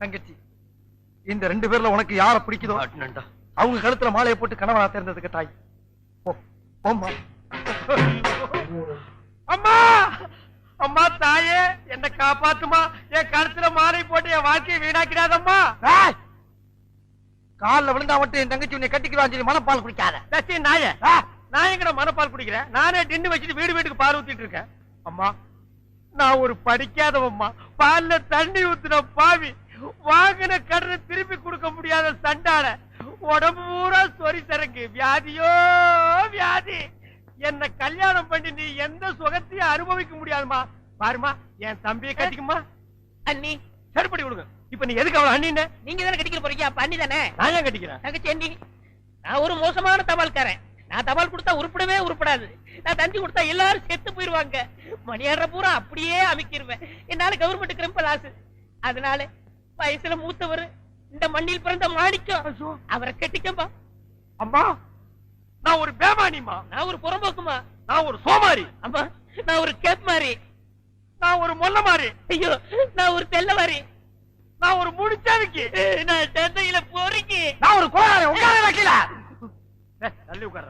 தங்கச்சி, இந்த 2 பேர்ல உனக்கு யார பிடிக்குதோ அவங்க கழுத்துல மாலையை போட்டு கணவனா தேர்ந்ததுக்கு தாய். போம்மா. அம்மா, அம்மா தாயே, என்ன காப்பாத்துமா. என் கழுத்துல மாலை போட்டு என் வாழ்க்கையை வீணாக்கிறாதம்மா. காலில் விழுந்தா மட்டும் என் தங்கச்சி உன்னை கட்டிக்கிறான் சொல்லி மனப்பால் குடிக்காத நாய. நான் எங்கட மனப்பால் குடிக்கிறேன்? நானே டின்னு வச்சுட்டு வீடு வீட்டுக்கு பால் ஊத்திட்டு இருக்கேன். அம்மா, நான் ஒரு படிக்காதவம்மா. பால்ல தண்ணி ஊத்துன பாவி, வாங்கின கடனை திருப்பி கொடுக்க முடியாத சண்டால, உடம்பு பூரா சொறி சரக்கு, வியாதியோ வியாதி. என்ன கல்யாணம் பண்ணி நீ எந்த சுகத்தையும் அனுபவிக்க முடியாதுமா. பாருமா, என் தம்பியை கட்டிக்குமா. அண்ணி சரிப்படி கொடுங்க. இப்ப நீ எதுக்கு அவளை அண்ணின்னு? நீங்க தானே கட்டிக்கிற போறீங்க, அப்ப அண்ணி தானே. நான் ஏன் கட்டிக்கிறேன்? தங்கச்சி அண்ணி, நான் ஒரு மோசமான தபால்காரன். நான் தபால் கொடுத்தா உருப்படவே உருப்படாது. நான் தந்தி கொடுத்தா எல்லாரும் செத்து போயிருவாங்க. மணியாடுற பூரா அப்படியே அமைக்கிருவேன். என்னால கவர்மெண்ட் கிரம்ப லாஸ். அதனால வயசுல மூத்தவர், இந்த மண்ணில் பிறந்த மாணிக்கம், அவரை கட்டிக்கப்பா. அம்மா, நான் ஒரு பேமானிமா. நான் ஒரு புறம்போக்குமா. நான் ஒரு சோமாரி. அம்மா, நான் ஒரு கேப் மாறி. நான் ஒரு மொல்ல மாறி. ஐயோ, நான் ஒரு தெல்ல மாறி. நான் ஒரு முடிச்சாவிக்கு. நான் தந்தையில போறீங்க. நான் ஒரு கோளாறு. உட்கார வைக்கல. தள்ளி உட்கார்ற.